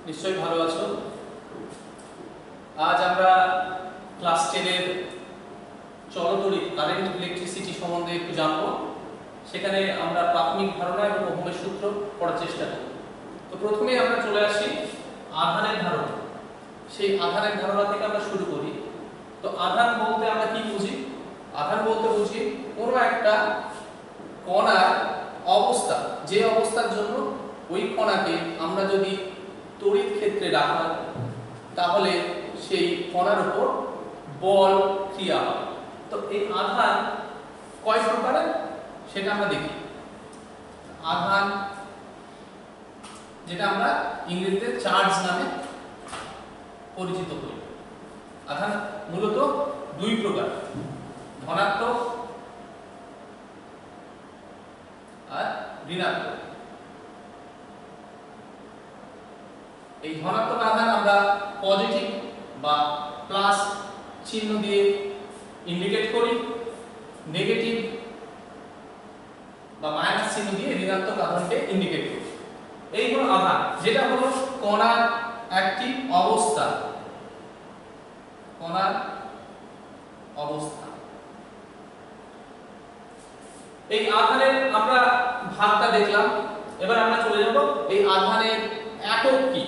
নিশ্চয়ই ভালো আছো। আজ আমরা ক্লাস 10 এর চলতড়িৎ কারেন্ট ইলেকট্রিসিটি সম্বন্ধে একটু জানবো। সেখানে আমরা প্রাথমিক ধারণা এবং ওহমের সূত্র পড়ার চেষ্টা করব। তো প্রথমে আমরা চলে আসি আধানের ধারণা। সেই আধানের ধারণা থেকে আমরা শুরু করি। তো আধান বলতে আমরা কি বুঝি? আধান বলতে বুঝি কোনো একটা কণার অবস্থা, যে অবস্থার জন্য ওই কণাকে আমরা যদি তড়িৎ ক্ষেত্রে রাখা তাহলে সেই কণার উপর বল ক্রিয়া হয়। তো এই আধান কয় প্রকারের সেটা আমরা দেখি। আধান যেটা আমরা ইংরেজিতে চার্জ নামে পরিচিত করি। আধান মূলত দুই প্রকার, ধনাত্মক আর ঋণাত্মক। এই ধনাত্মক আধান আমরা পজিটিভ বা প্লাস চিহ্ন দিয়ে ইন্ডিকেট করি, নেগেটিভ বা মাইনাস চিহ্ন দিয়ে ঋণাত্মক আধানকে ইন্ডিকেট করি। এই হলো আধান, যেটা হলো কণার একটি অবস্থা, কণার অবস্থা। এই আধানের আমরা ভাগটা দেখলাম। এবার আমরা চলে যাব এই আধানের একক কি,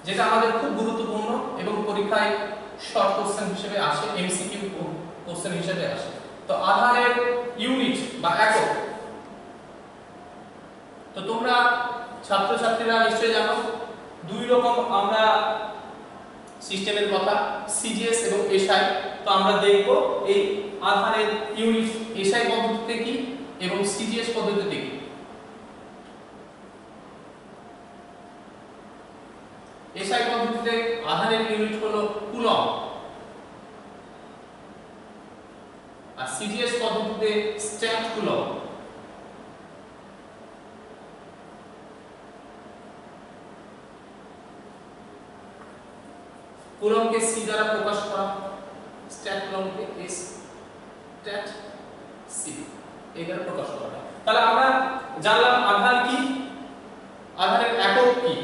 যেটা আমাদের খুব গুরুত্বপূর্ণ এবং পরীক্ষায় শর্ট কোশ্চেন হিসেবে আসে, এমসিকিউ কোশ্চেন হিসেবে আসে। তো আধানের ইউনিট বা একক, তো তোমরা ছাত্রছাত্রীরা নিশ্চয়ই জানো দুই রকম আমরা সিস্টেমের কথা, সিজিএস এবং এসআই। তো আমরা দেখব এই আধানের ইউনিট এসআই পদ্ধতিতে কি এবং সিজিএস পদ্ধতিতে কি। এসআই পদ্ধতিতে আধানের ইউনিট হলো কুলম, আর সিজিএস পদ্ধতিতে স্ট্যাট কুলম। কুলমকে সি দ্বারা প্রকাশ করা, স্ট্যাট কুলমকে এস স্ট্যাট সি এই দ্বারা প্রকাশ করা। তাহলে আমরা জানলাম আধান কি, আধানের একক কি,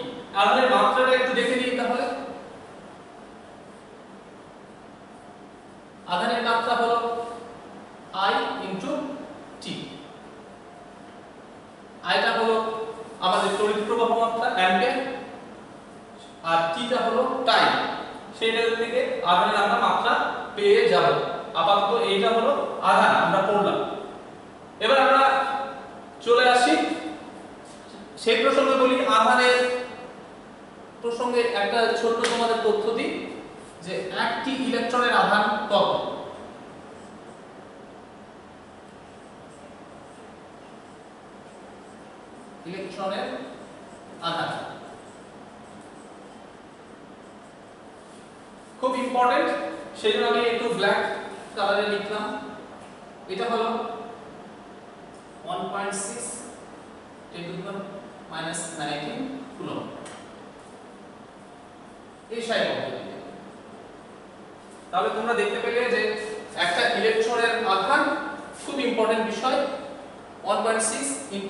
আধানের মাত্রাটা একটু দেখে নিই। তাহলে আধানের মাত্রা হলো I ইনটু টি। আইটা হলো আমাদের তড়িৎ প্রবাহ মাত্রা অ্যাম্পিয়ার, আর টিটা হলো টাইম। সেইটা থেকে আধানের আমরা মাত্রা পেয়ে যাব। আপাতত এইটা হলো আধান আমরা পড়লাম। এবার আমরা চলে আসি সেই প্রসঙ্গে। বলি আধানের প্রসঙ্গে একটা ছোট্ট তোমাদের তথ্য দিই যে একটি ইলেকট্রনের আধান কত। ইলেকট্রনের আধান খুব ইম্পর্টেন্ট, সেজন্য আমি একটু ব্ল্যাক কালারে লিখলাম। এটা হলো 1.6 10⁻⁻⁹ কুলম এসআই পদ্ধতিতে। তাহলে তোমরা দেখতে পেলে যে একটা ইলেকট্রনের আধান খুব ইম্পর্টেন্ট বিষয়, 1.6 ×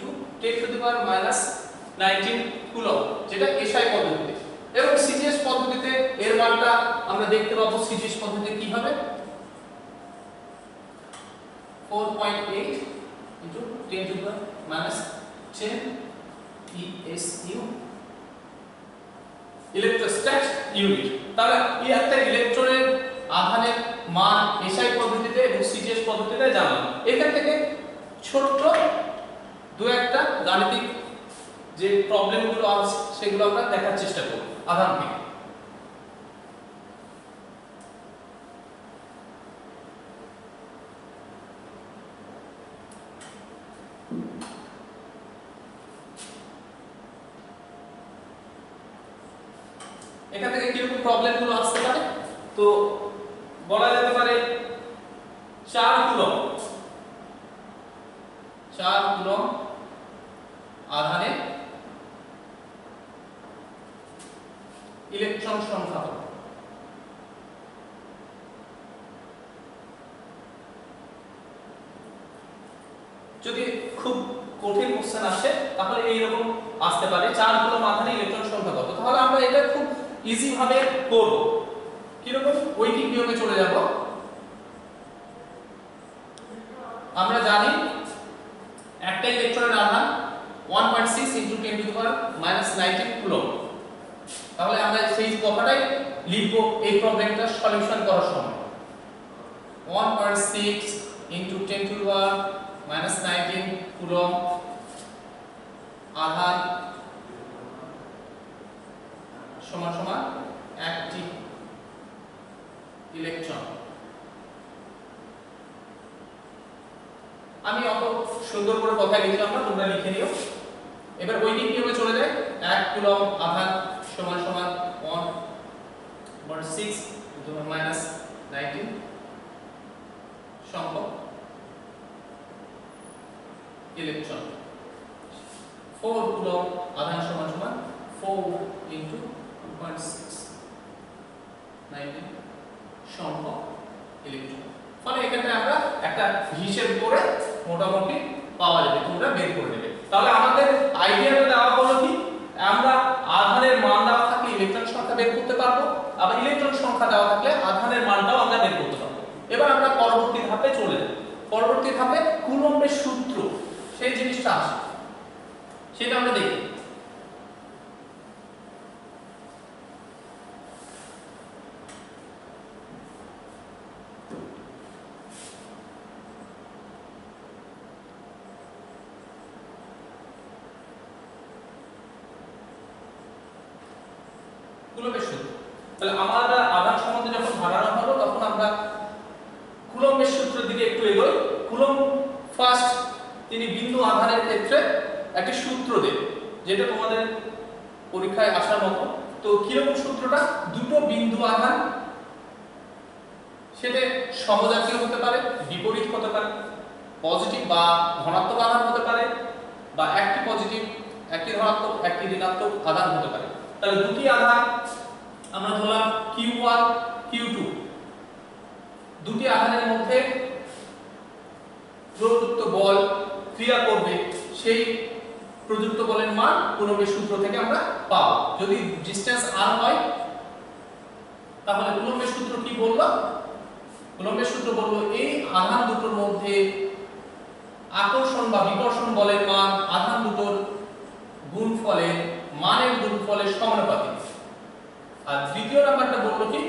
10⁻⁻⁹ কুলম, যেটা এসআই পদ্ধতিতে। এবং সিজিএস পদ্ধতিতে এর মানটা আমরা দেখতে পাবো। সিজিএস পদ্ধতিতে কি হবে? 4.8 × 10⁻⁻⁰ ESU ইলেকট্রোস্ট্যাট ইউনিট। তাহলে এই একটা ইলেকট্রনের আধানের মান এসআই পদ্ধতিতে এবং সিজিএস পদ্ধতিতে জানলাম। এখান থেকে ছোট্ট দু একটা গাণিতিক যে প্রবলেমগুলো আছে সেগুলো আমরা দেখার চেষ্টা করব আধান থেকে। এখান থেকে কিরকম প্রবলেমগুলো আসতে পারে? তো বলা যেতে পারে 4 কুলম আধানে ইলেকট্রন সংখ্যা কত। যদি খুব কঠিন কোশ্চেন আসে তাহলে এইরকম আসতে পারে, 4 কুলম আধানে ইলেকট্রন সংখ্যা কত। তাহলে আমরা এটা খুব ইজি ভাবে করব। কিরকম? ঐকিক নিয়মে চলে যাব। আমরা জানি একটা ইলেকট্রনের আধান 1.6 × 10⁻⁻19 কুলম্ব। তাহলে আমরা সেই কথাটাই লিখব এই প্রবলেমটা সলিউশন করার সময়। 1.6 × 10⁻⁻19 কুলম্ব আধান সমান সমান একটি ইলেকট্রন। আমি অত সুন্দর করে কথা লিখলাম না, তোমরা লিখে নিও। এবার ঐকিক নিয়মে চলে যায়। 1 কুলম্ব আধান সমান সমান 1.6 × 10⁻⁻19 সংখ্যক ইলেকট্রন। 4 কুলম্ব আধান সমান সমান 4 × 2.619 সংখ্যক ইলেকট্রন। ফলে এখানে আমরা একটা হিসাব করে মোটামুটি পাওয়া যাবে, তোমরা বের করে নেবে। তাহলে আমাদের আইডিয়াটা দেওয়া হলো কি, আমরা আধানের মান দেওয়া থাকলে ইলেকট্রন সংখ্যা বের করতে পারবো, আবার ইলেকট্রন সংখ্যা দেওয়া থাকলে আধানের মানটাও আমরা বের করতে পারবো। এবার আমরা পরবর্তী ধাপে চলে যাব। পরবর্তী ধাপে কুলম্বের সূত্র সেই জিনিসটা আসে, সেটা আমরা দেখি। কুলম্বের সূত্র। তাহলে আমরা আধান সম্বন্ধে যখন ধারণা হলো তখন আমরা কুলম্বের সূত্রের দিকে একটু এগোই। কুলম্ব ফার্স্ট তিনি বিন্দু আধানের ক্ষেত্রে একটি সূত্র দেন, যেটা তোমাদের পরীক্ষায় আসার মতো। তো কিরকম সূত্রটা? দুটো বিন্দু আধান, সেটা সমজাতীয় হতে পারে, বিপরীত হতে পারে, পজিটিভ বা ধনাত্মক আধান হতে পারে, বা একটি পজিটিভ একটি ধনাত্মক একটি ঋণাত্মক আধান হতে পারে। তাহলে দুটি আধান আমরা ধরলাম Q1 Q2, দুটি আধানের মধ্যে প্রযুক্ত বল ক্রিয়া করবে, সেই প্রযুক্ত বলের মান কুলম্বের সূত্র থেকে আমরা পাবো। যদি ডিসটেন্স r হয় তাহলে কুলম্বের সূত্র কি বললো? কুলম্বের সূত্র বললো এই আধান দুটোর মধ্যে আকর্ষণ বা বিকর্ষণ বলের মান আধান দুটোর গুণফলের মানের গুণফলের সমানুপাতিক। আর দ্বিতীয় নাম্বারটা বললো কি,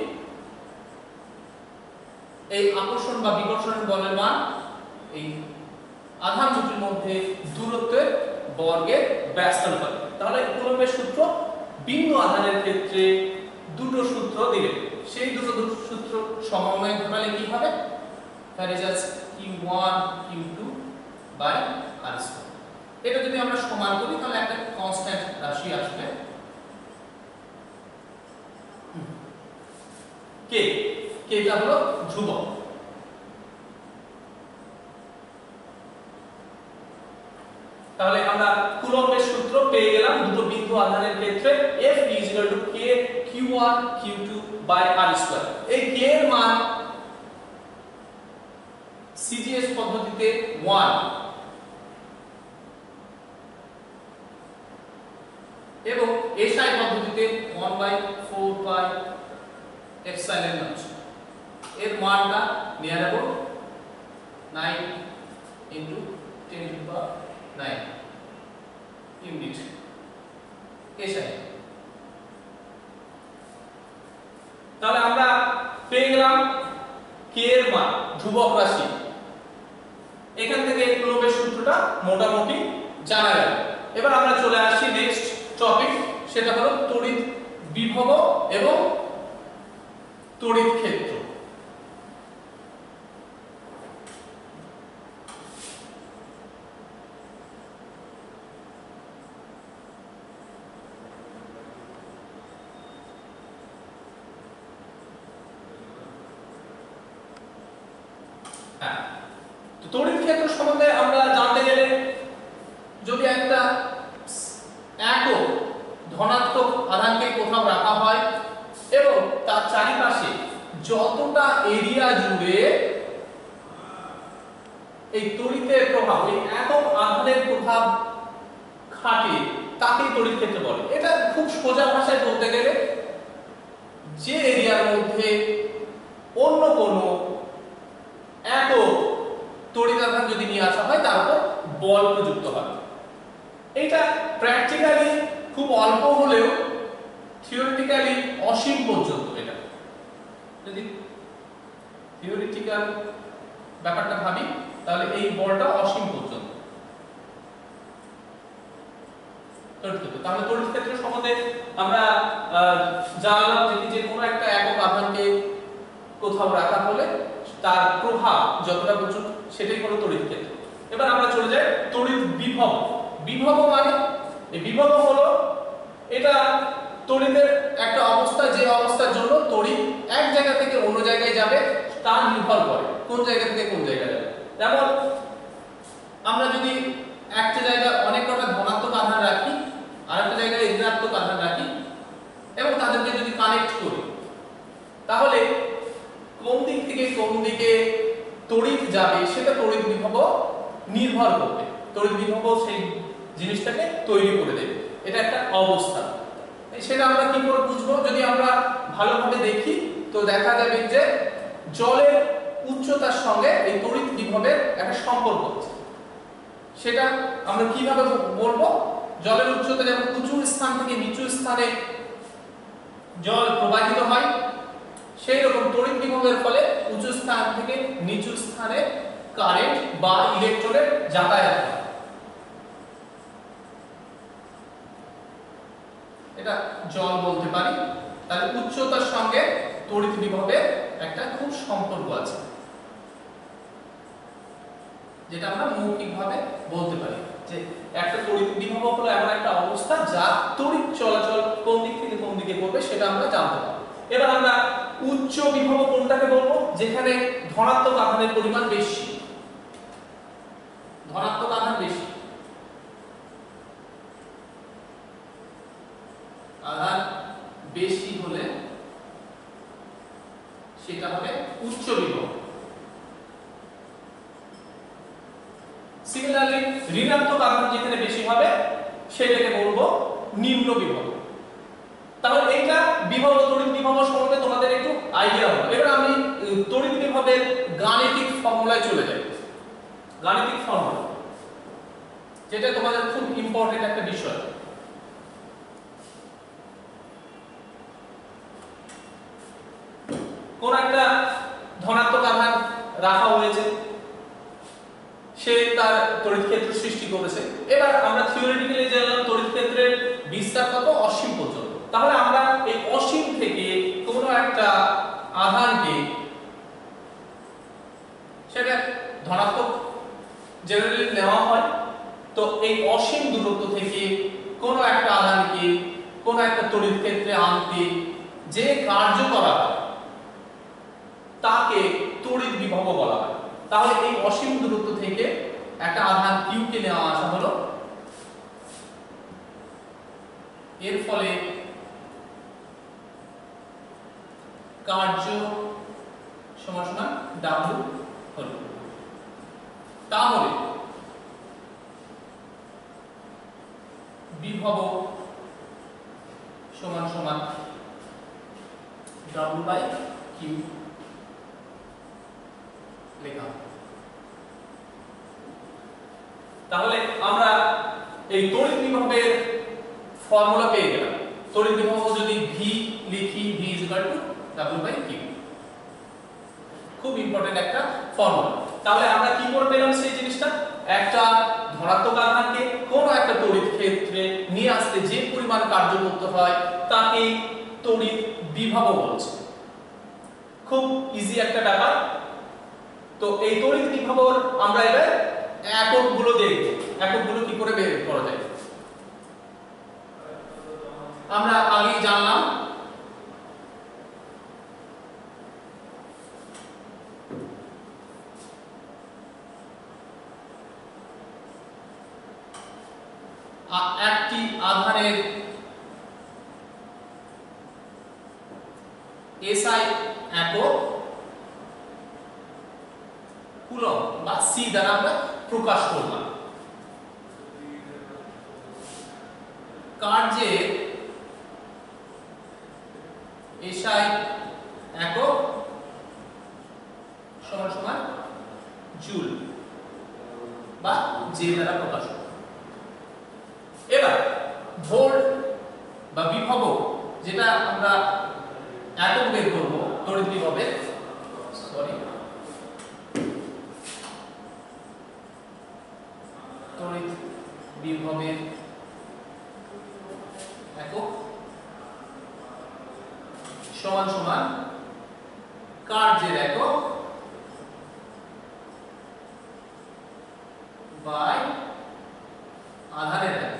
এই আকর্ষণ বা বিকর্ষণের বলের মান এই আধান দুটির মধ্যে দূরত্বের বর্গের ব্যস্তানুপাতিক। তাহলে কুলম্বের সূত্র বিন্দু আধানের ক্ষেত্রে দুটো সূত্র দিলেন, সেই দুটো সূত্র সমন্বয় ঘটালে কি হবে? That is Q1 Q2 by r²। এটা যদি আমরা সমান করি তাহলে একটা কনস্ট্যান্ট রাশি আসবে k। kটা হলো ধ্রুবক। তাহলে আমরা কুলম্বের সূত্র পেয়ে গেলাম দুটো বিন্দু আধানের ক্ষেত্রে F = k Q1 Q2 by r²। এই k এর মান CGS পদ্ধতিতে 1 এবং SI পদ্ধতিতে 1/4πε0। এর মানটা নিয়ে নেব 9 × 10⁹ ইউনিট SI। তাহলে আমরা পেয়ে গেলাম k এর মান, ধ্রুবক রাশি। এখান থেকে কুলম্বের সূত্রটা মোটামুটি জানা গেল। এবার আমরা চলে আসি নেক্সট টপিক, সেটা হলো তড়িৎ বিভব এবং তড়িৎ ক্ষেত্র। তড়িৎ ক্ষেত্র সম্বন্ধে আমরা জানতে গেলে যদি একটা একক ধনাত্মক আধানকে কোথাও রাখা হয় এবং তার চারিপাশে যতটা এরিয়া জুড়ে এই তড়িতের প্রভাব, এই একক আধানের প্রভাব খাটে, তাকেই তড়িৎ ক্ষেত্র বলে। এটা খুব সোজা ভাষায় মধ্যে অন্য কোনো একক তড়িৎ আধান যদি নিয়ে আসা হয় তার উপর বল প্রযুক্ত হবে। এটা প্র্যাকটিক্যালি খুব অল্প হলেও থিওরিটিক্যালি অসীম পর্যন্ত। এটা যদি থিওরিটিক্যাল ব্যাপারটা ভাবি তাহলে এই বলটা অসীম পর্যন্ত। তাহলে তড়িৎ ক্ষেত্র সম্বন্ধে আমরা জানলাম যে কোনো একটা একক আধানকে কোথাও রাখা হলে তার প্রভাব যতটা বুঝুন সেটাই হলো তড়িৎ ক্ষেত্র। এবার আমরা চলে যাই তড়িৎ বিভব। বিভব মানে এই বিভব হলো এটা তড়িতের একটা অবস্থা, যে অবস্থার জন্য তড়িৎ এক জায়গা থেকে অন্য জায়গায় যাবে তা নির্ভর করে কোন জায়গা থেকে কোন জায়গায় যাবে। যেমন আমরা যদি একটা জায়গায় অনেক কটা ধনাত্মক আধান রাখি আর একটা জায়গায় ঋণাত্মক আধান রাখি এবং তাদেরকে যদি কানেক্ট করি তাহলে কোন দিক থেকে কোন দিকে তড়িৎ যাবে সেটা তড়িৎ বিভব নির্ভর করবে। তড়িৎ বিভব সেই জিনিসটাকে তৈরি করে দেবে। এটা একটা অবস্থা। সেটা আমরা কি করে বুঝবো? যদি আমরা ভালোভাবে দেখি তো দেখা যাবে যে জলের উচ্চতার সঙ্গে এই তড়িৎ বিভবের একটা সম্পর্ক আছে। সেটা আমরা কিভাবে বলবো? জলের উচ্চতা যেমন উঁচু স্থান থেকে নিচু স্থানে জল প্রবাহিত হয়, সেই রকম তড়িৎ বিভবের ফলে উঁচু স্থান থেকে নিচু স্থানে কারেন্ট বা ইলেকট্রনের যাতায়াত হয়। এটা জল বলতে পারি। তাহলে উচ্চতার সঙ্গে তড়িৎ বিভবের একটা খুব সম্পর্ক আছে, যেটা আমরা মৌখিকভাবে বলতে পারি যে একটা তড়িৎ বিভব হলো এমন একটা অবস্থা যা তড়িৎ চলাচল কোন দিক থেকে কোন দিকে করবে সেটা আমরা জানতে পারবো। এবার আমরা উচ্চ বিভব কোনটাকে বলবো? যেখানে ধনাত্মক আধানের পরিমাণ বেশি। ধনাত্মক আধান বেশি, আধান বেশি হলে সেটা হবে উচ্চ বিভব। সিমিলারলি ঋণাত্মক আধান যেখানে বেশি হবে সেটাকে বলবো নিম্ন বিভব। তাহলে এইটা বিভব ও তড়িৎ বিভব সম্বন্ধে তোমাদের একটু আইডিয়া হলো। এবার আমি তড়িৎ বিভবের গাণিতিক ফর্মুলায় চলে যাই। গাণিতিক ফর্মুলা যেটা তোমাদের খুব ইম্পর্টেন্ট একটা বিষয়। কোন একটা ধনাত্মক আধান রাখা হয়েছে, সে তার তড়িৎ ক্ষেত্র সৃষ্টি করেছে। এবার আমরা থিওরিটিক্যালি জানলাম তড়িৎ ক্ষেত্রের বিস্তার কত? অসীম পর্যন্ত। তাহলে আমরা এই অসীম থেকে কোনো একটা আধানকে, সেটা ধনাত্মক জেনারেলি নেওয়া হয়, তো এই অসীম দূরত্ব থেকে কোনো একটা আধানকে কোনো একটা তড়িৎ ক্ষেত্রে আনতে যে কার্য করা হয় তাকে তড়িৎ বিভব বলা হয়। তাহলে এই অসীম দূরত্ব থেকে একটা আধান q কে নেওয়া আসা হলো, এর ফলে কার্য সমান সমান w হলো। তাহলে বিভব সমান সমান w/q লেখা। তাহলে আমরা এই তড়িৎ বিভবের ফর্মুলা পেয়ে গেলাম। তড়িৎ বিভব যদি v লিখি, v w/q, খুব ইম্পর্টেন্ট একটা ফর্মুলা। তাহলে আমরা কি করে পেলাম সেই জিনিসটা? একটা ধনাত্মক আধানকে কোন একটা তড়িৎ ক্ষেত্রে নিয়ে আসতে যে পরিমাণ কার্য করতে হয় তাকে তড়িৎ বিভব বলছে। খুব ইজি একটা ব্যাপার। তো এই তড়িৎ বিভব আমরা এবার এককগুলো দেখব। এককগুলো কি করে বের করা যায়? আমরা আগেই জানলাম একটি আধানের SI একক কুলম্ব বা C দ্বারা আমরা প্রকাশ করলাম। কার্যের SI একক জে দ্বারা প্রকাশ হয়। এবার ভোল্ট বা বিভব, যেটা আমরা একক বের করব তড়িৎ বিভবের, তড়িৎ বিভবের একক সমান সমান কার্যের একক বাই আধানের একক।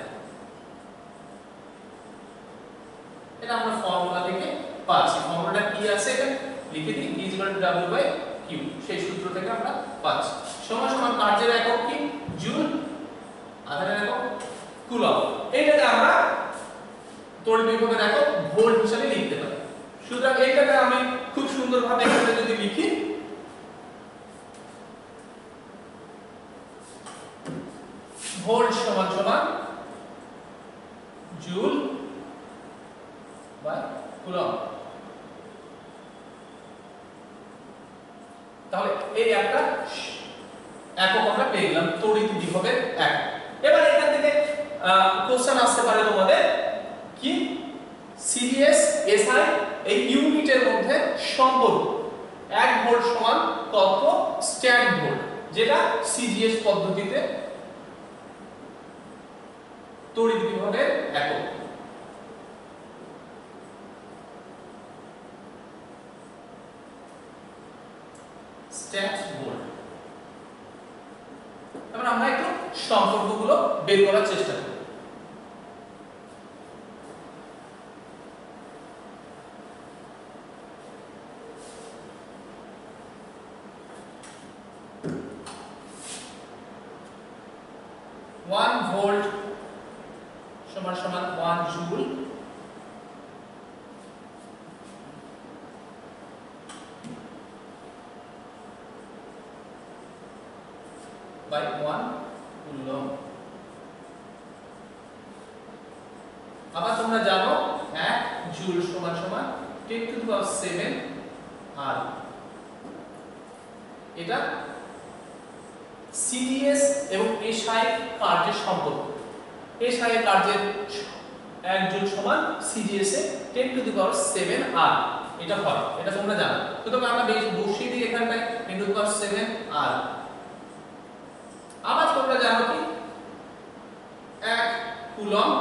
এটা আমরা ফর্মুলা থেকে পাচ্ছি। ফর্মুলাটা কি আছে এটা লিখে দিই, E = W/Q, সেই সূত্র থেকে আমরা পাচ্ছি। সমান সমান কার্যের একক কি জুল, আধানের একক কুলম্ব। এইটাকে আমরা তড়িৎ বিভবের একক ভোল্ট হিসেবে লিখতে পারি। সুতরাং এইটাকে আমি খুব সুন্দরভাবে এখানে যদি লিখি, ভোল্ট সমান সমান জুল বাই কুলম্ব। তাহলে এই একটা একক আমরা পেয়ে গেলাম তড়িৎ বিভবের একক। এবার এখান থেকে কোশ্চেন আসতে পারে তোমাদের কি সিজিএস এসআই এই ইউনিটের মধ্যে সম্পর্ক 1 ভোল্ট সমান কত স্ট্যান্ড ভোল্ট, যেটা সিজিএস পদ্ধতিতে তড়িৎ বিভবের একক। Stand volt. এবার আমরা একটু সম্পর্কগুলো বের করার চেষ্টা করি। ভোল্ট সমান সমান 1 জুল by 1 কুলম্ব। আবার তোমরা জানো 1 জুল সমান সমান 10⁷ আর এটা সিজিএস এবং এসআই কার্যের সম্পর্ক। এসআই এর কার্যের 1 জুল সমান সিজিএস এ 10⁷ আর এটা হয়, এটা তোমরা জানো। তো তবে আমরা বসিয়ে দিই এখানটায় 10⁷ আর। আবার তোমরা জানো কি 1 কুলম্ব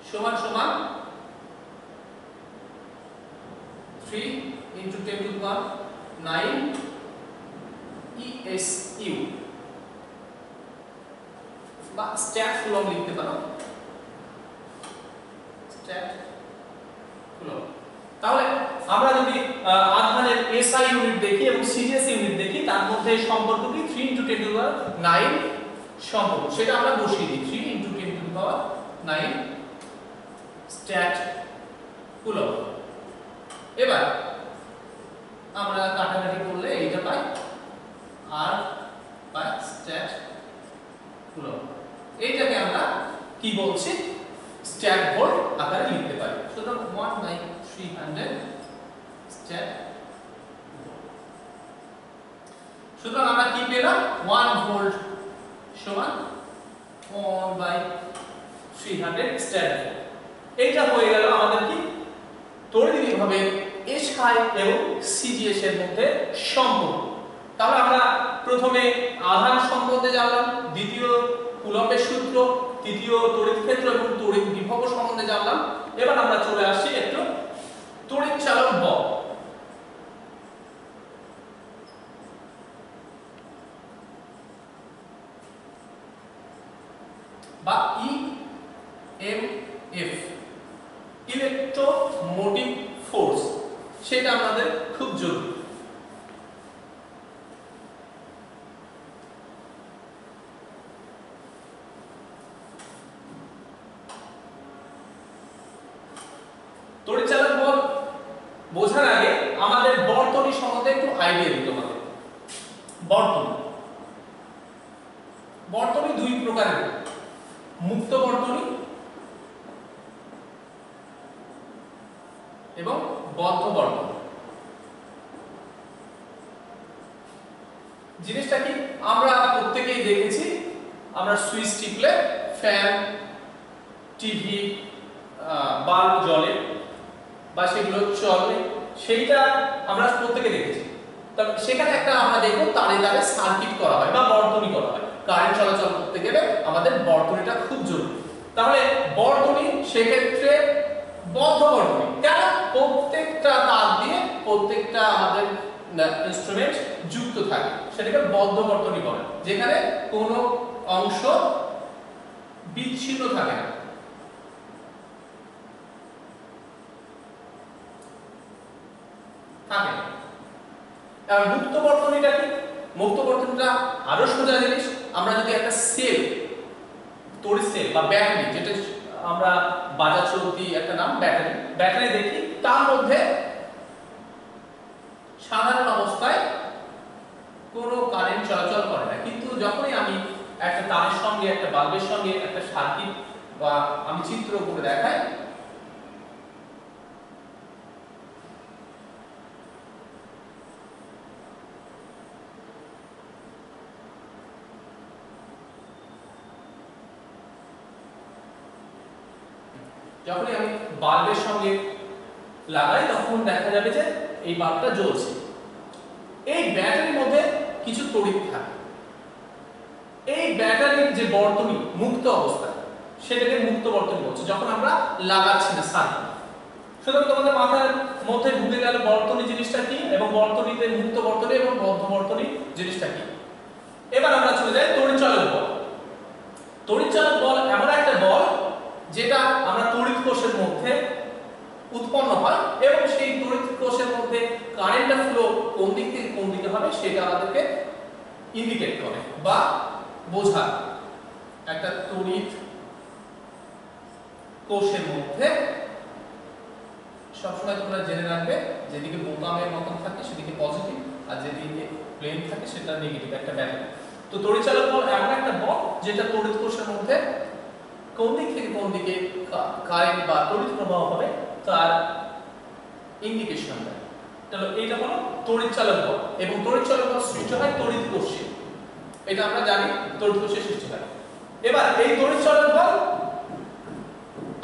সমান সমান 3 × 10⁹ ESU বা স্ট্যাট কুলম্ব লিখতে পারো, স্ট্যাট কুলম্ব। তাহলে আমরা যদি আধানের এসআই ইউনিট দেখি এবং সিজিএস ইউনিট দেখি, তার মধ্যে সম্পর্ক কি 3 × 10⁹ সম্পর্ক, সেটা আমরা বসিয়ে দিই 3 × 10⁹ স্ট্যাট কুলম্ব। এবার আমরা কাটাকাটি করলে এইটা পাই আর পাই স্ট্যাট কুলম্ব। এইটাকে আমরা কি বলছি স্ট্যাট ভোল্ট আকারে লিখতে পারি। সুতরাং 1/300 স্ট্যাট ভোল্ট। সুতরাং আমরা কি পেলাম 1 ভোল্ট সমান 1/300 স্ট্যাট ভোল্ট। এইটা হয়ে গেল আমাদের কি তড়িৎ বিভবের এসআই এবং সিজিএস এর মধ্যে সম্পর্ক। তাহলে আমরা প্রথমে আধান সম্বন্ধে জানলাম, দ্বিতীয় কুলম্বের সূত্র, তৃতীয় তড়িৎ ক্ষেত্র এবং তড়িৎ বিভব সম্বন্ধে জানলাম। এবার আমরা চলে আসছি একটু তড়িৎ চালক বল। বা ইএমএফ, ইলেকট্রোমোটিভ ফোর্স, সেটা আমাদের খুব জরুরি। তড়িৎচালক বল বোঝার আগে আমাদের বর্তনী সম্বন্ধে একটু আইডিয়া দিতে হবে। বর্তনী দুই প্রকারের, মুক্ত বর্তনী এবং বদ্ধ বর্তনী। জিনিসটা কি আমরা প্রত্যেকেই দেখেছি, আমরা সুইচ টিপলে ফ্যান, টিভি, বাল্ব জ্বলে বা সেগুলো চলে, সেইটা আমরা প্রত্যেকে দেখেছি। তবে সেখানে একটা আমরা দেখব তারে তারে সার্কিট করা হয় বা বর্তনী করা হয়। কারেন্ট চলাচল করতে গেলে আমাদের বর্তনীটা খুব জরুরি। তাহলে বর্তনী সেক্ষেত্রে বদ্ধ বর্তনী, কেন? প্রত্যেকটা তার দিয়ে প্রত্যেকটা আমাদের ইনস্ট্রুমেন্ট যুক্ত থাকে, সেটাকে বদ্ধ বর্তনী বলে, যেখানে কোনো অংশ বিচ্ছিন্ন থাকে না। আর মুক্ত বর্তনীটা কি? মুক্ত বর্তনীটা আরো সোজা জিনিস। আমরা যদি একটা সেল, তড়িৎ সেল বা ব্যাটারি, যেটা আমরা বাজার চলতি একটা নাম ব্যাটারি দেখি, তার মধ্যে সাধারণ অবস্থায় কোনো কারেন্ট চলাচল করে না, কিন্তু যখনই আমি একটা তারের সঙ্গে একটা বাল্বের সঙ্গে একটা সার্কিট বা আমি চিত্র করে দেখাই, যখনই আমি বাল্বের সঙ্গে লাগাই তখন দেখা যাবে যে এই বাল্বটা জ্বলছে। এই ব্যাটারির মধ্যে কিছু তড়িৎ থাকে। এই ব্যাটারির যে বর্তনী মুক্ত অবস্থা, সেটাকে মুক্ত বর্তনী বলছে, যখন আমরা লাগাচ্ছি না সার্কিট। সুতরাং তোমাদের মাথার মধ্যে ঢুকে গেল বর্তনী জিনিসটা কি, এবং বর্তনীতে মুক্ত বর্তনী এবং বদ্ধ বর্তনী জিনিসটা কি। এবার আমরা চলে যাই তড়িৎচালক বল। তড়িৎচালক বল এমন একটা বল যেটা আমরা তড়িৎ কোষের মধ্যে উৎপন্ন হয়, এবং সেই তড়িৎ কোষের মধ্যে কারেন্টটা ফ্লো কোন দিক থেকে কোন দিকে হবে সেটা আমাদেরকে ইন্ডিকেট করে বা বোঝায়। একটা তড়িৎ কোষের মধ্যে সবসময় তোমরা জেনে রাখবে, যেদিকে বোতামের মতন থাকে সেদিকে পজিটিভ, আর যেদিকে প্লেন থাকে সেটা নেগেটিভ, একটা ব্যাটারি। তো তড়িৎচালক বল এমন একটা বল যেটা তড়িৎ কোষের মধ্যে কোন দিক থেকে কোন দিকে কারেন্ট বা তড়িৎ প্রবাহ হবে তার ইন্ডিকেশন দেয়। তাহলে এইটা হলো তড়িৎচালক বল, এবং তড়িৎচালক বল সৃষ্টি হয় তড়িৎ কোষে। এটা আমরা জানি তড়িৎ কোষে সৃষ্টি হয়। এবার এই তড়িৎচালক বল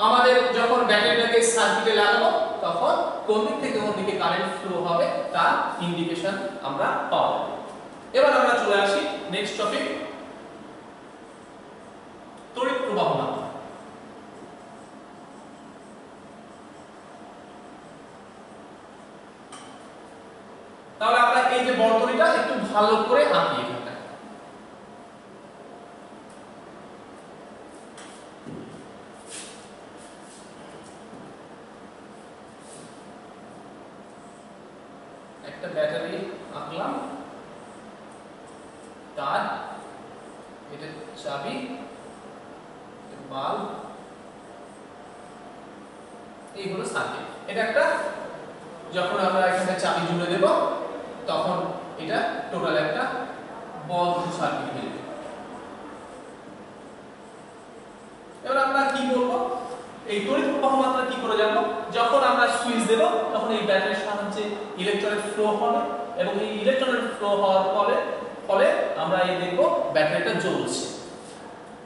আমাদের যখন ব্যাটারিটাকে সার্কিটে লাগাবো তখন কোন দিক থেকে কোন দিকে কারেন্ট ফ্লো হবে তার ইন্ডিকেশন আমরা পাবো। এবার আমরা চলে আসি নেক্সট টপিক, তড়িৎ প্রবাহ মাত্রা। তাহলে আমরা এই যে বর্তনীটা একটু ভালো করে আঁকি এখানে। একটা ব্যাটারি আঁকলাম, তার এটা চাবি, বাল্ব, এই হলো সার্কিট। এটা একটা, যখন আমরা এখানে চাবি জুড়ে দেব তখন এটা টোটাল একটা বদ্ধ সার্কিট হয়ে যাবে। এবার আমরা কি করব, এই তড়িৎ প্রবাহ মাত্রা কি করে জানবো? যখন আমরা সুইচ দেব তখন এই ব্যাটারির সাহায্যে ইলেকট্রনের ফ্লো হবে, এবং এই ইলেকট্রনের ফ্লো হওয়ার ফলে আমরা এই দেখব ব্যাটারিটা জ্বলছে।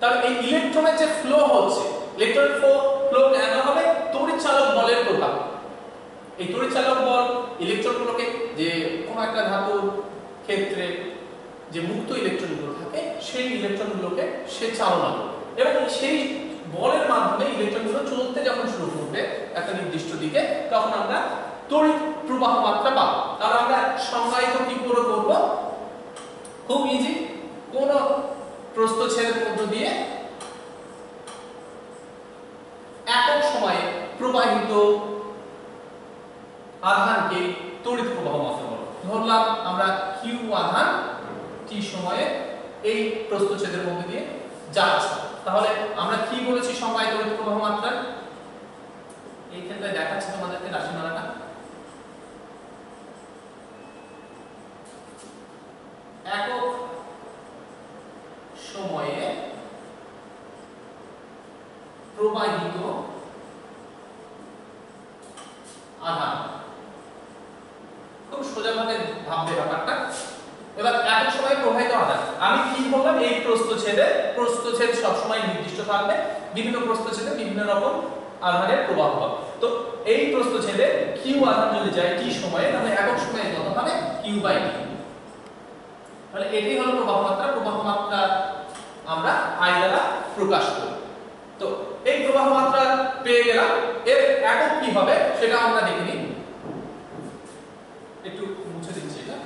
তাহলে এই ইলেকট্রনের যে ফ্লো হচ্ছে, ইলেকট্রনের ফ্লো কেন হবে? তড়িৎচালক বলের প্রভাব। এই তড়িৎচালক বল ইলেকট্রনগুলোকে, যে কোনো একটা ধাতুর ক্ষেত্রে যে মুক্ত ইলেকট্রনগুলো থাকে সেই ইলেকট্রনগুলোকে সে চালনা করবে, এবং সেই বলের মাধ্যমে ইলেকট্রনগুলো চলতে যখন শুরু করবে একটা নির্দিষ্ট দিকে, তখন আমরা তড়িৎ প্রবাহ মাত্রা পাবো। তাহলে আমরা সংজ্ঞায়িত কি করে করব? খুব ইজি। কোন প্রস্থচ্ছেদের মধ্য দিয়ে একক সময়ে প্রবাহিত আধানকে তড়িৎ প্রবাহ মাত্রা বলে। ধরলাম আমরা কিউ আধান টি সময়ে এই প্রস্থচ্ছেদের মধ্যে দিয়ে যাচ্ছে, তাহলে আমরা কি বলেছি সংজ্ঞায় তড়িৎ প্রবাহ মাত্রা? এইখানটায় দেখাচ্ছি তোমাদেরকে রাশিমালাটা। একক সময়ে প্রবাহিত আধান, খুব সোজাভাবে ভাববে ব্যাপারটা। এবার একক সময়ে প্রবাহিত আধান, আমি কি বললাম, এই প্রস্থচ্ছেদ সব সময় নির্দিষ্ট থাকবে, বিভিন্ন প্রস্থচ্ছেদে বিভিন্ন রকম আধানের প্রবাহ হবে। তো এই প্রস্থচ্ছেদে কিউ আধান যদি যায় টি সময়ে, তাহলে একক সময়ে কত হবে, কিউ বাই টি। তাহলে এটাই হলো প্রবাহ মাত্রা। প্রবাহ মাত্রা আমরা আই দ্বারা প্রকাশ করি। তো এই প্রবাহ মাত্রা পেয়ে গেলাম, এর একক কি হবে সেটা আমরা দেখে নিই। একটু মুছে দিচ্ছি এটা।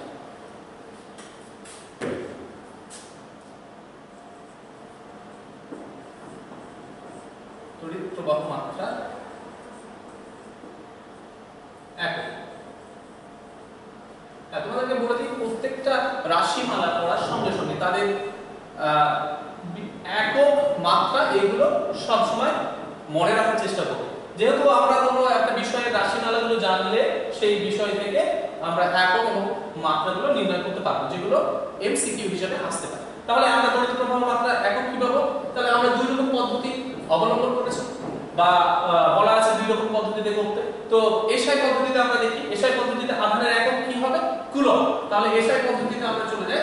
তড়িৎ প্রবাহ মাত্রা একক। তোমাদেরকে বলে দিই, প্রত্যেকটা রাশিমালা পড়ার সঙ্গে সঙ্গে তাদের একক মাত্রা এগুলো সব সময় মনে রাখার চেষ্টা করব। যেহেতু আমরা কোনো একটা বিষয়ের রাশিমালাগুলো জানলে সেই বিষয় থেকে আমরা একক এবং মাত্রাগুলো নির্ণয় করতে পারবো, যেগুলো এমসিকিউ হিসেবে আসতে পারে। তাহলে আমরা তড়িৎ প্রবাহ মাত্রা একক কি পাবো? তাহলে আমরা দুই রকম পদ্ধতি অবলম্বন করেছি, বা বলা আছে দুই রকম পদ্ধতিতে করতে। তো এসআই পদ্ধতিতে আমরা দেখি, এসআই পদ্ধতিতে আধানের একক কি হবে, কুলম্ব। তাহলে এসআই পদ্ধতিতে আমরা চলে যাই,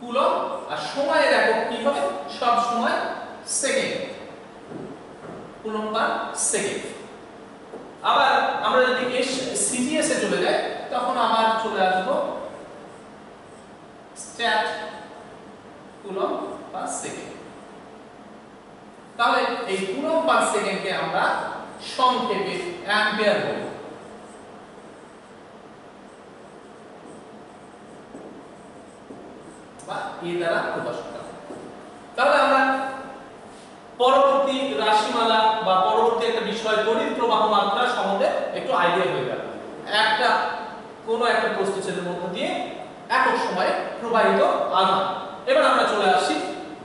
কুলম্ব। আর সময়ের একক কি হবে, সব সময় সেকেন্ড, কুলম্ব পার সেকেন্ড। আবার আমরা যদি সিজিএস এ চলে যাই, তখন আবার চলে আসবো স্ট্যাট, কুলম্ব পার সেকেন্ড। তাহলে এই কুলম্ব পার সেকেন্ডকে আমরা সংক্ষেপে অ্যাম্পিয়ার বলি, বা এ দ্বারা প্রকাশ করা। তাহলে আমরা পরবর্তী রাশিমালা বা পরবর্তী একটা বিষয় তড়িৎ প্রবাহ মাত্রা সম্বন্ধে একটু আইডিয়া হয়ে গেল। কোনো একটা প্রস্থচ্ছেদের মধ্য দিয়ে একক সময়ে প্রবাহিত আধান। এবার আমরা চলে আসি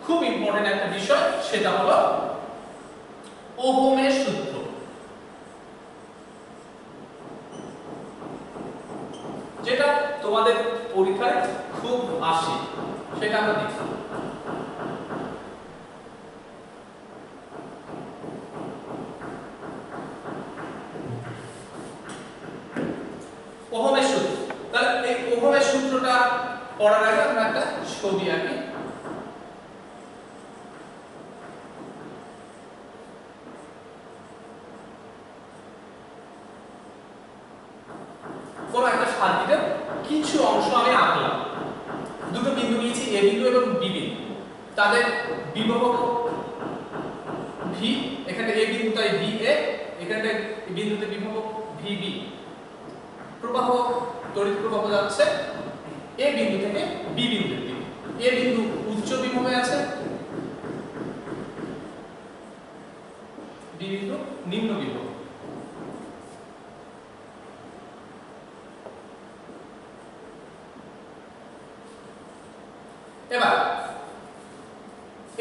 খুব ইম্পর্টেন্ট একটা বিষয়, সেটা হলো ওহমের সূত্র। যেটা তোমাদের পরীক্ষায় খুব আসে, সেটা আমরা দেখি। ওহমের সূত্র। তাহলে এই ওহমের সূত্রটা পড়ার আগে আমরা একটা ছবি আঁকি। কোন একটা সার্কিটের কিছু অংশ আমি আঁকলাম, দুটো বিন্দু নিয়েছি, এ বিন্দু এবং বি বিন্দু। তাদের বিভব ভি, এখানে এ বিন্দুটাই ভি এ, এখানে বিন্দুতে বিভব ভি বি। প্রবাহ, তড়িৎ প্রবাহ যাচ্ছে এ বিন্দু থেকে বি বিন্দুর দিকে। এ বিন্দু উচ্চ বিভবে আছে, বি বিন্দু নিম্ন বিভব। এবার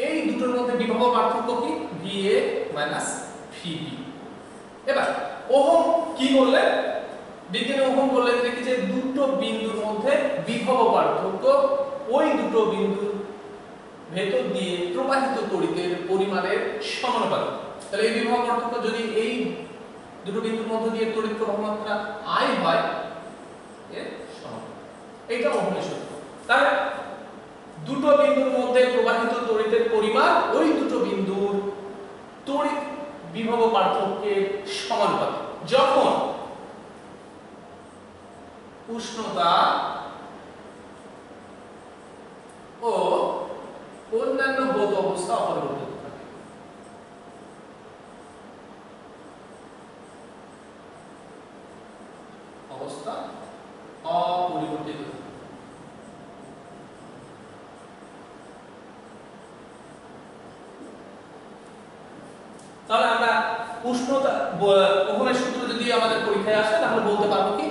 এই দুটোর মধ্যে বিভব পার্থক্য কি, VA মাইনাস VB। এবার ওহম কি বললেন, বিজ্ঞানী ওহম বললেন দেখি যে দুটো বিন্দুর মধ্যে বিভব পার্থক্য ওই দুটো বিন্দুর ভেতর দিয়ে প্রবাহিত তড়িতের পরিমাণের সমানুপাতিক। তাহলে এই বিভব পার্থক্য যদি এই দুটো বিন্দুর মধ্যে দিয়ে তড়িৎ প্রবাহ মাত্রা I হয়, এর সমানুপাতিক। এইটা ওহমের সূত্র। তাহলে দুটো বিন্দুর মধ্যে প্রবাহিত তড়িতের পরিমাণ ওই দুটো বিন্দুর তড়িৎ বিভব পার্থক্যের সমানুপাতিক। যখন উষ্ণতা ও অন্যান্য ভৌত অবস্থা অপরিবর্তিত থাকে। অবস্থা অপরিবর্তিত। তাহলে আমরা উষ্ণতা, ওহমের সূত্র যদি আমাদের পরীক্ষায় আসে, তাহলে বলতে পারবো কি,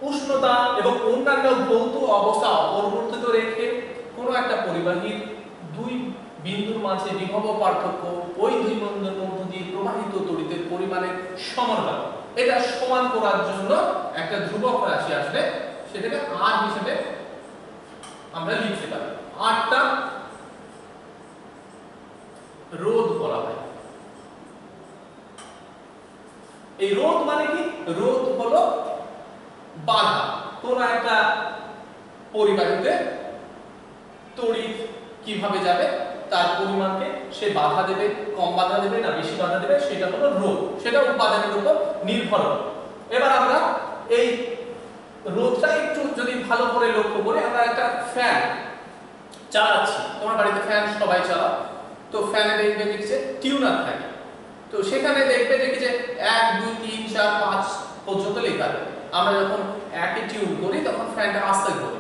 উষ্ণতা এবং অন্যান্য ভৌত অবস্থা অপরিবর্তিত রেখে কোনো একটা পরিবাহীর দুই বিন্দুর মাঝে বিভব পার্থক্য ওই দুই বিন্দুর মধ্য দিয়ে প্রবাহিত তড়িতের পরিমাণের সমানুপাতিক। এটা সমান করার জন্য একটা ধ্রুবক রাশি আসবে, সেটাকে R হিসেবে আমরা লিখতে পারি। Rটা রোধ বলা হয়। এই রোধ মানে কি, রোধ হলো বাধা। কোন একটা পরিবাহিতে তড়িৎ কিভাবে যাবে তার পরিমাণকে সে বাধা দেবে, কম বাধা দেবে না বেশি বাধা দেবে, সেটা হলো রোধ। সেটা উপাদানের উপর নির্ভর করে। এবার আমরা এই রোধটা একটু যদি ভালো করে লক্ষ্য করি, আমরা একটা ফ্যান চালাচ্ছি, তোমার বাড়িতে ফ্যান সবাই চালাও, তো ফ্যানে দেখবে যে টিউনার থাকে, তো সেখানে দেখবে যে 1 2 3 4 5 পর্যন্ত লেখা থাকে। আমরা যখন 1 এ টিউন করি তখন ফ্যানটা আস্তে ঘোরে,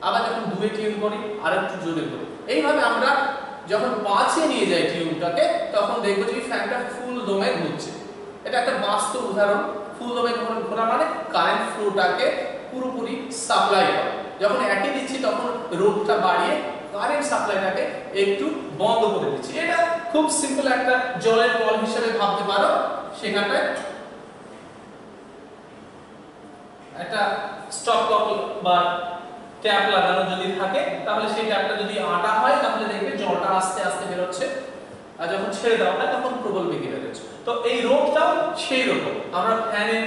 আবার যখন 2 এ টিউন করি আর একটু জোরে ঘোরে। এইভাবে আমরা যখন 5 এ নিয়ে যাই টিউনটাকে, তখন দেখব যে ফ্যানটা ফুল দমে ঘুরছে। এটা একটা বাস্তব উদাহরণ। ফুল দমে ঘোরা মানে কারেন্ট ফ্লোটাকে পুরোপুরি সাপ্লাই করে। যখন 1 এ দিচ্ছি তখন রোধটা বাড়িয়ে কারেন্ট সাপ্লাইটাকে একটু বন্ধ করে দিচ্ছি। এটা খুব সিম্পল একটা জলের কল হিসেবে ভাবতে পারো। সেখানটায় একটা স্টপ লক বা ট্যাপ লাগানো যদি থাকে, তাহলে সেই ট্যাপটা যদি আটা হয় তাহলে দেখবে জলটা আস্তে আস্তে বের হচ্ছে, আর যখন ছেড়ে দেওয়া হয় তখন প্রবল বেগে বের হচ্ছে। তো এই রোধটাও সেই রকম আমরা ফ্যানের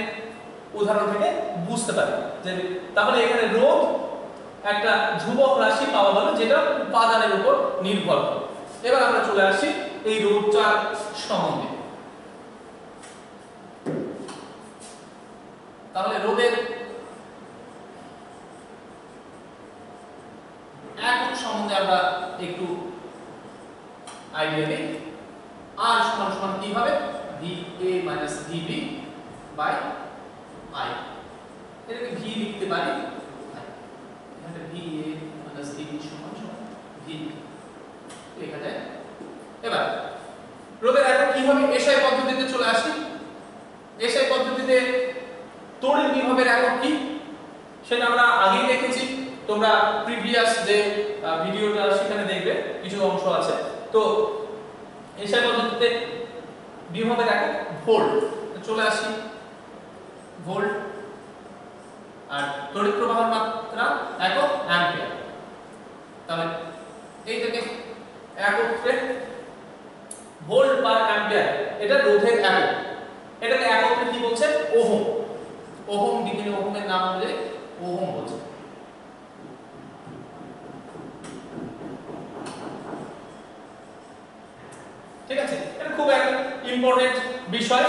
উদাহরণ থেকে বুঝতে পারি যে তাহলে এখানে রোধ একটা ধ্রুবক রাশি পাওয়া গেল যেটা উপাদানের উপর নির্ভর করে। এবার আমরা চলে আসি এই রোধটার সম্বন্ধে। তাহলে রোধের একক সম্বন্ধে আমরা একটু আইডিয়া দিই। R সমান সমান কি হবে? VA - VB by I। এটাকে V লিখতে পারি, এখানে VA - VB সমান সমান V লেখা যায়। এবার রোধের একক কি হবে? এসআই পদ্ধতিতে চলে আসি। এসআই পদ্ধতিতে তড়িৎ বিভবের একক কি সেটা আমরা আগেই দেখেছি। তোমরা প্রিভিয়াস যে ভিডিওটা সেখানে দেখবে, কিছু অংশ আছে। তো এসআই পদ্ধতিতে বিভবের একক ভোল্ট। চলে আসি ভোল্ট, আর তড়িৎ প্রবাহের মাত্রা একক অ্যাম্পিয়ার। তাহলে এইটাকে এককে ভোল্ট পার অ্যাম্পিয়ার, এটা রোধের একক। এটাকে এককে কি বলছে? ওহম। ওহম বিভিন্ন ওহমের নাম অনুযায়ী ওহম বলছে। ঠিক আছে, এটা খুব একটা ইম্পর্টেন্ট বিষয়।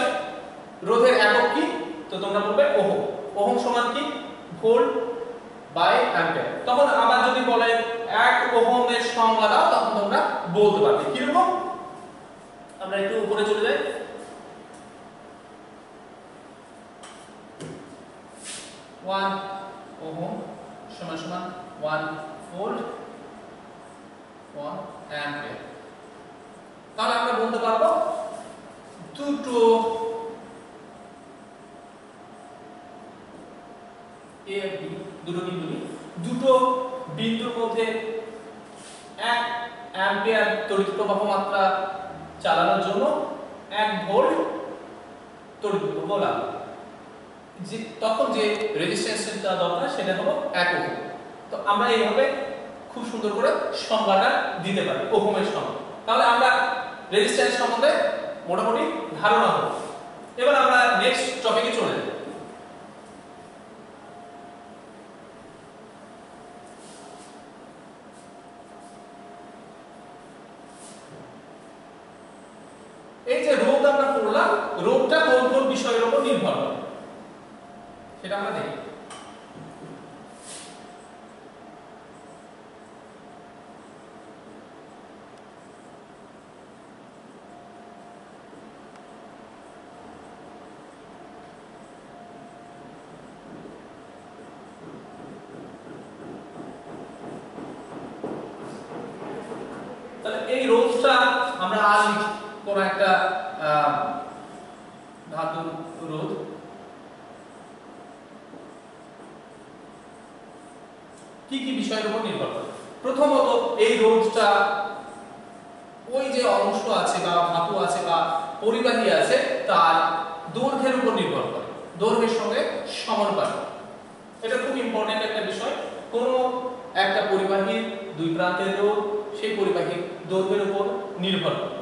রোধের একক কি? তো তোমরা বলবে ওহম। ওহম সমান কি? Volt by ampere. তখন আবার যদি বলে 1 ওহমের সংজ্ঞা দাও, তখন তোমরা বলতে পারবে কি রকম। আমরা একটু উপরে চলে যাই। 1 ওহম সমান সমান 1 ভোল্ট 1 অ্যাম্পিয়ার। তাহলে আমরা বলতে পারবো দুটো এ বি, দুটো বিন্দুর মধ্যে 1 অ্যাম্পিয়ার তড়িৎ প্রবাহ মাত্রা চালানোর জন্য 1 ভোল্ট তড়িৎ প্রবাহ লাগবে। যে তখন যে রেজিস্ট্যান্সটা দরকার সেটা হলো 1 ওহম। তো আমরা এইভাবে খুব সুন্দর করে সংজ্ঞাটা দিতে পারি, ওহমের সংজ্ঞা। তাহলে আমরা রেজিস্ট্যান্স সম্বন্ধে মোটামুটি ধারণা হলো। এবার আমরা নেক্সট টপিকে চলে যাই। এই যে রোধ আমরা পড়লাম, রোধটা কোন কোন বিষয়ের উপর নির্ভর করে সেটা আমরা দেখি। তাহলে এই রোধটা আমরা আজ কোন একটা ধাতু রোধ, কি কি বিষয়ের উপর নির্ভর করে? প্রথমত এই রোধটা ওই যে অংশ আছে বা ধাতু আছে বা পরিবাহী আছে তার দৈর্ঘ্যের উপর নির্ভর করে, দৈর্ঘ্যের সঙ্গে সমানুপাতিক। এটা খুব ইম্পর্টেন্ট একটা বিষয়। কোন একটা পরিবাহীর দুই প্রান্তের রোধ সেই পরিবাহীর দৈর্ঘ্যের উপর নির্ভর করে।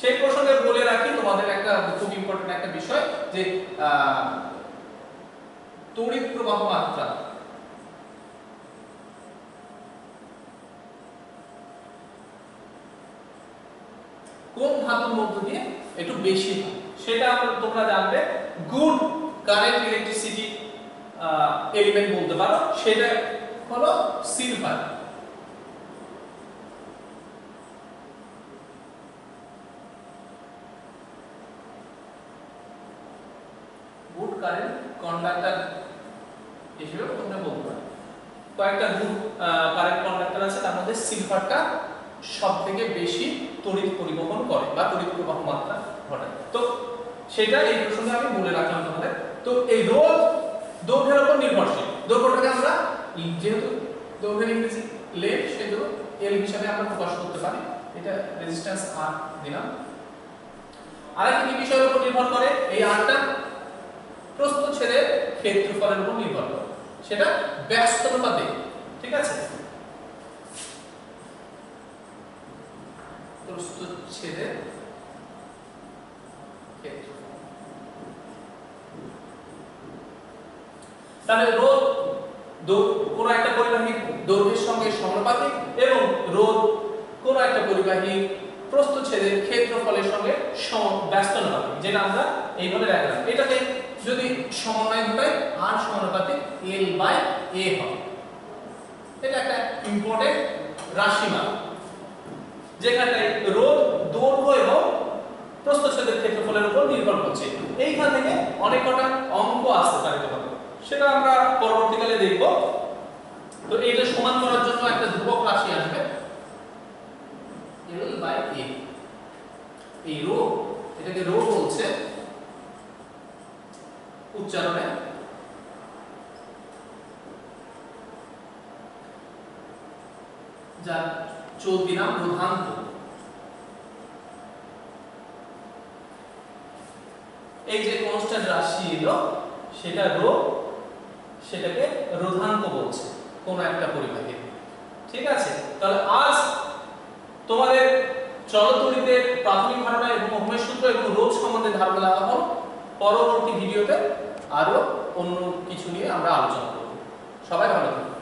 সেই প্রসঙ্গে বলে রাখি তোমাদের একটা খুব ইম্পর্টেন্ট একটা বিষয় যে তড়িৎ প্রবাহ মাত্রা কোন ধাতুর মধ্য দিয়ে একটু বেশি হয় সেটা তোমরা জানবে গুড কারেন্ট ইলেকট্রিসিটি এলিমেন্ট বলতে পারো, সেটা হলো সিলভার। গুড কারেন্ট কন্ডাক্টর হিসেবে তোমরা বলতে পারো। কয়েকটা গুড কারেন্ট কন্ডাক্টর আছে, তার মধ্যে সিলভারটা সবথেকে বেশি তড়িৎ পরিবহন করে বা তড়িৎ প্রবাহ মাত্রা ঘটায়। তো সেটা এই প্রসঙ্গে আমি বলে রাখলাম তোমাদের। তো এই রোধ দৈর্ঘ্যের উপর নির্ভরশীল। দৈর্ঘ্যটাকে আমরা যেহেতু দৈর্ঘ্যের ইংরেজি লেন্থ, সেহেতু এল হিসাবে আমরা প্রকাশ করতে পারি। এটা রেজিস্ট্যান্স আর দিলাম। আরেকটা কি বিষয়ের উপর নির্ভর করে? এই আরটা প্রস্থচ্ছেদের ক্ষেত্রফলের উপর নির্ভর করে, সেটা ব্যস্ত অনুপাতে। ঠিক আছে, প্রস্থচ্ছেদের ক্ষেত্রফল। তাহলে রোধ কোন একটা পরিবাহীর দৈর্ঘ্যের সঙ্গে সমানুপাতিক এবং রোধ কোন একটা পরিবাহীর প্রস্থচ্ছেদের ক্ষেত্রফলের সঙ্গে ব্যস্ত অনুপাতিক, যেটা আমরা এইভাবে রাখলাম। এটাকে যদি সমন্বয় ঘটাই আর সমানুপাতিক L/A হবে। এটা একটা ইম্পর্টেন্ট রাশিমালা, যেখানটায় রোধ দৈর্ঘ্য এবং প্রস্থচ্ছেদের ক্ষেত্রফলের উপর নির্ভর করছে। এইখান থেকে অনেক কটা অঙ্ক আসতে পারে তোমাদের, সেটা আমরা পরবর্তীকালে দেখব। তো এইটা সমান করার জন্য একটা ধ্রুবক রাশি আসবে L/A। এই রো, এটাকে রো বলছে উচ্চারণে, যা চলতি নাম রোধাঙ্ক। এই যে কনস্ট্যান্ট রাশি এলো সেটা রো, সেটাকে রোধাঙ্ক বলছে কোন একটা পরিবাহীর। ঠিক আছে, তাহলে আজ তোমাদের চলতড়িতের প্রাথমিক ধারণা এবং ওহমের সূত্র এবং রোধ সম্বন্ধে ধারণা দেওয়া হলো। পরবর্তী ভিডিওতে আরো অন্য কিছু নিয়ে আমরা আলোচনা করব। সবাই ভালো থাকবে।